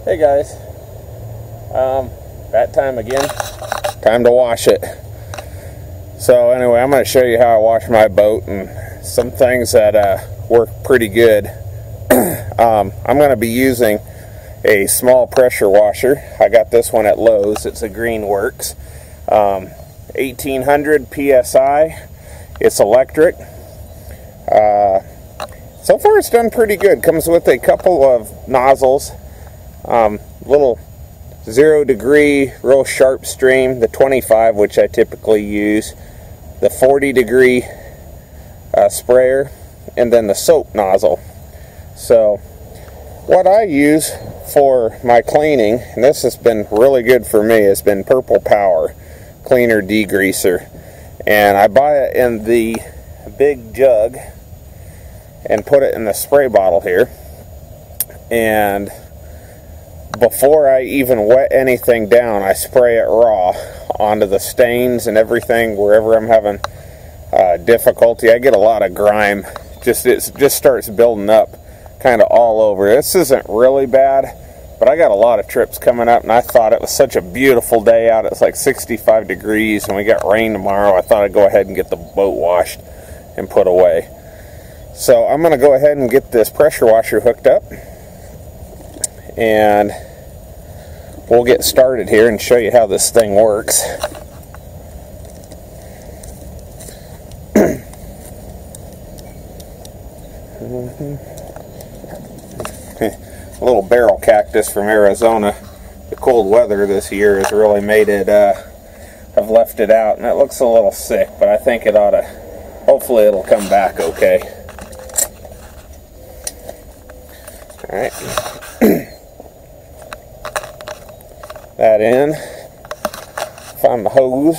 Hey guys, that time again, time to wash it. So anyway, I'm going to show you how I wash my boat and some things that work pretty good. I'm going to be using a small pressure washer. I got this one at Lowe's. It's a Greenworks 1800 PSI. It's electric. So far it's done pretty good. Comes with a couple of nozzles. Little 0 degree real sharp stream, the 25 which I typically use, the 40 degree sprayer, and then the soap nozzle. So what I use for my cleaning, and this has been really good for me, has been Purple Power cleaner degreaser, and I buy it in the big jug and put it in the spray bottle here, and before I even wet anything down, I spray it raw onto the stains and everything wherever I'm having difficulty. I get a lot of grime. It just starts building up kind of all over. This isn't really bad, but I got a lot of trips coming up, and I thought it was such a beautiful day out. It's like 65 degrees, and we got rain tomorrow. I thought I'd go ahead and get the boat washed and put away. So I'm going to go ahead and get this pressure washer hooked up, and we'll get started here and show you how this thing works. A little barrel cactus from Arizona. The cold weather this year has really made it, I've left it out, and it looks a little sick, but I think it ought to, hopefully it'll come back okay. Alright. That in. Find the hose.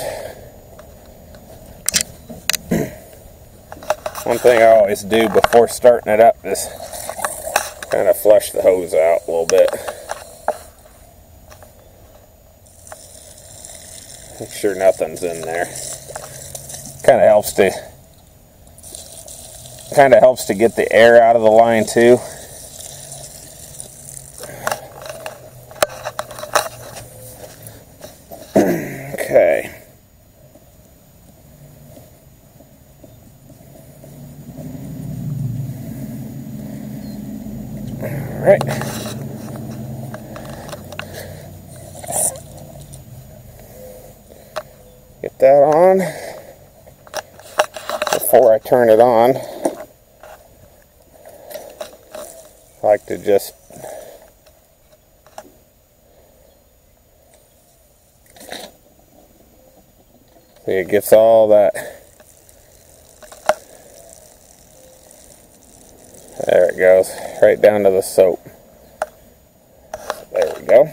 One thing I always do before starting it up is kind of flush the hose out a little bit. Make sure nothing's in there. Kind of helps to get the air out of the line too. Okay. Alright. Get that on. Before I turn it on, I like to just see it gets all that. There it goes, right down to the soap. There we go.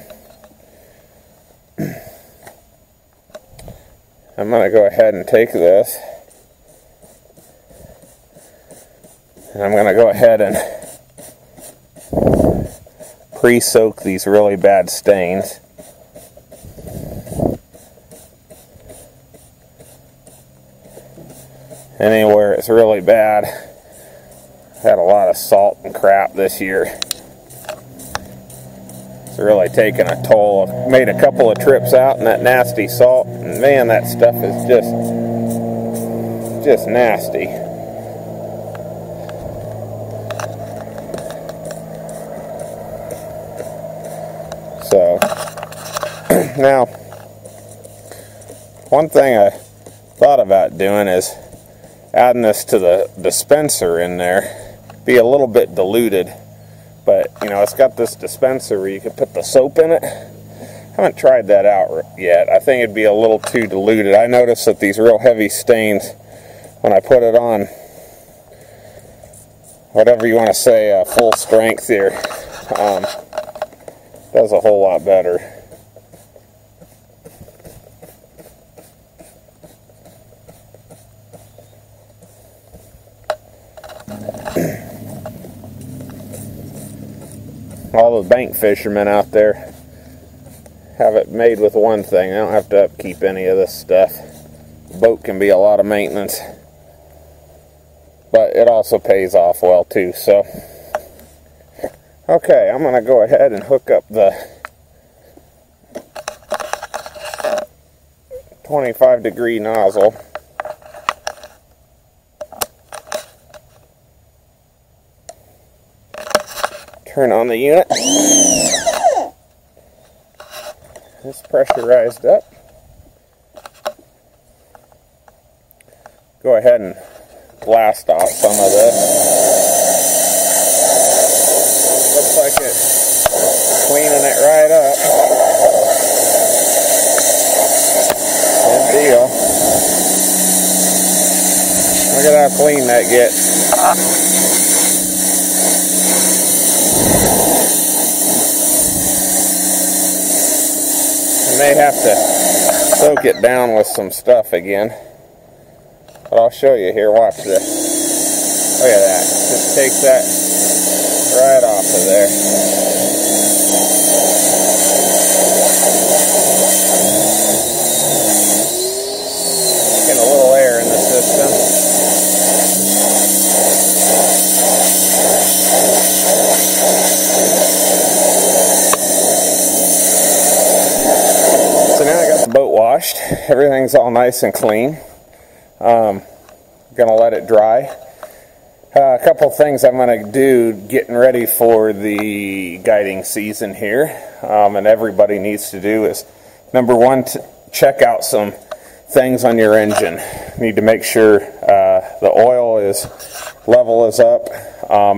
I'm going to go ahead and take this, and I'm going to go ahead and pre-soak these really bad stains. Anywhere it's really bad. Had a lot of salt and crap this year. It's really taken a toll. I've made a couple of trips out in that nasty salt, and man, that stuff is just nasty. So now, one thing I thought about doing is adding this to the dispenser in there. Be a little bit diluted, but you know, it's got this dispenser where you can put the soap in it. I haven't tried that out yet. I think it'd be a little too diluted. I noticed that these real heavy stains, when I put it on, whatever you want to say, full strength here, does a whole lot better. All the bank fishermen out there have it made with one thing. They don't have to upkeep any of this stuff. The boat can be a lot of maintenance, but it also pays off well too. So Okay, I'm going to go ahead and hook up the 25-degree nozzle. Turn on the unit. It's pressurized up. Go ahead and blast off some of this. Looks like it's cleaning it right up. Good deal. Look at how clean that gets. I may have to soak it down with some stuff again. But I'll show you here. Watch this. Look at that. Just takes that right off of there. Getting a little air in the system. So now I got the boat washed. Everything's all nice and clean. Gonna let it dry. A couple things I'm gonna do getting ready for the guiding season here, and everybody needs to do is, number one, check out some things on your engine. You need to make sure the oil level is up.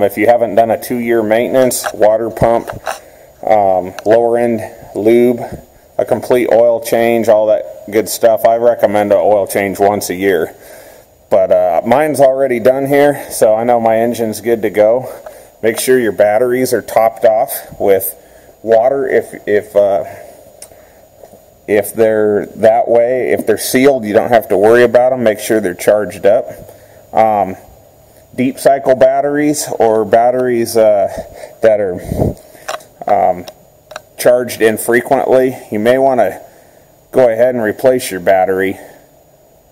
If you haven't done a 2-year maintenance, water pump, lower end lube, a complete oil change, all that good stuff, I recommend an oil change once a year. But mine's already done here, so I know my engine's good to go. Make sure your batteries are topped off with water if they're that way. If they're sealed, you don't have to worry about them. Make sure they're charged up. Deep cycle batteries, or batteries that are charged infrequently, you may want to go ahead and replace your battery.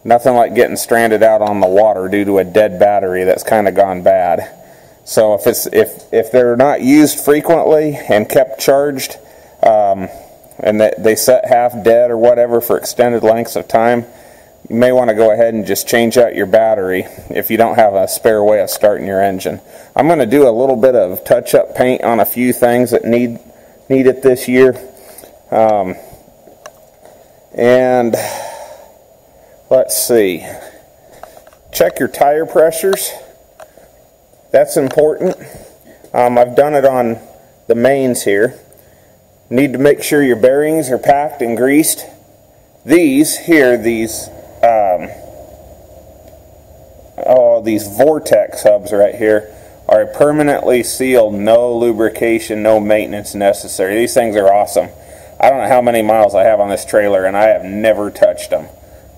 Nothing like getting stranded out on the water due to a dead battery that's kind of gone bad. So if they're not used frequently and kept charged, and they set half dead or whatever for extended lengths of time, you may want to go ahead and just change out your battery if you don't have a spare way of starting your engine. I'm going to do a little bit of touch-up paint on a few things that need it this year. And let's see. Check your tire pressures. That's important. I've done it on the mains here. Need to make sure your bearings are packed and greased. These vortex hubs right here are permanently sealed, no lubrication, no maintenance necessary. These things are awesome. I don't know how many miles I have on this trailer, and I have never touched them.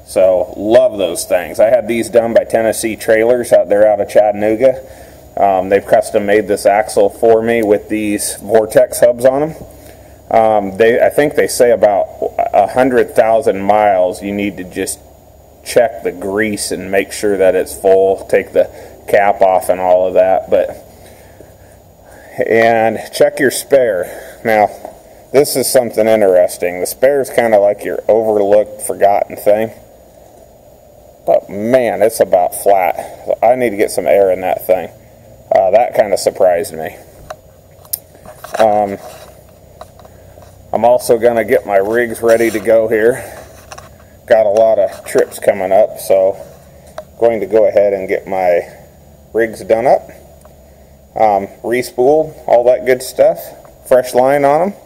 So, love those things. I had these done by Tennessee Trailers out of Chattanooga. They've custom made this axle for me with these vortex hubs on them. I think they say about 100,000 miles you need to just check the grease and make sure that it's full, take the cap off and all of that. And check your spare. Now, this is something interesting. The spare is kind of like your overlooked, forgotten thing. But man, it's about flat. I need to get some air in that thing. That kind of surprised me. I'm also going to get my rigs ready to go here. Got a lot of trips coming up, so going to go ahead and get my rigs done up. Re-spooled, all that good stuff. Fresh line on them.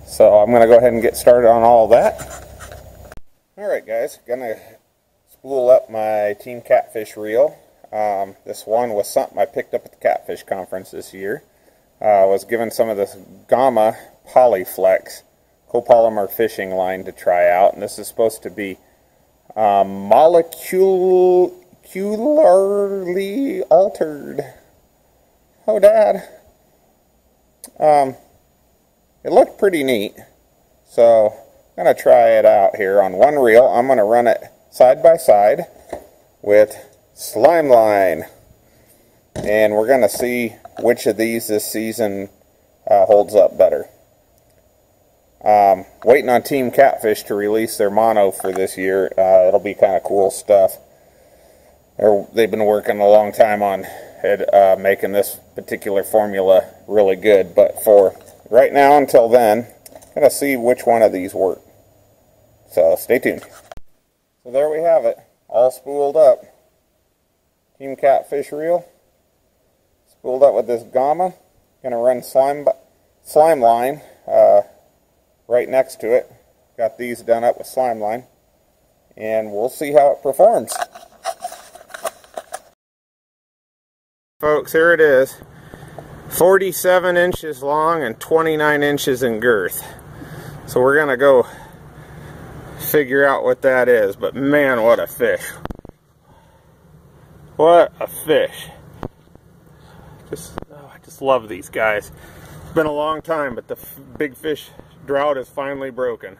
So I'm going to go ahead and get started on all that. Alright guys, gonna spool up my Team Catfish reel. This one was something I picked up at the Catfish conference this year. I was given some of this Gamma Polyflex copolymer fishing line to try out, and this is supposed to be molecularly altered. Oh Dad. It looked pretty neat, so I'm going to try it out here on one reel. I'm going to run it side by side with slime line. and we're going to see which of these this season holds up better. Waiting on Team Catfish to release their mono for this year. It'll be kind of cool stuff. They've been working a long time on it, making this particular formula really good, but for right now until then, I'm going to see which one of these work. So stay tuned. So there we have it, all spooled up. Team Catfish reel, spooled up with this Gamma. Going to run slime line right next to it. Got these done up with slime line, and we'll see how it performs. Folks, here it is. 47 inches long and 29 inches in girth. So we're going to go figure out what that is, but man, what a fish. What a fish. I just love these guys. It's been a long time, but the big fish drought is finally broken.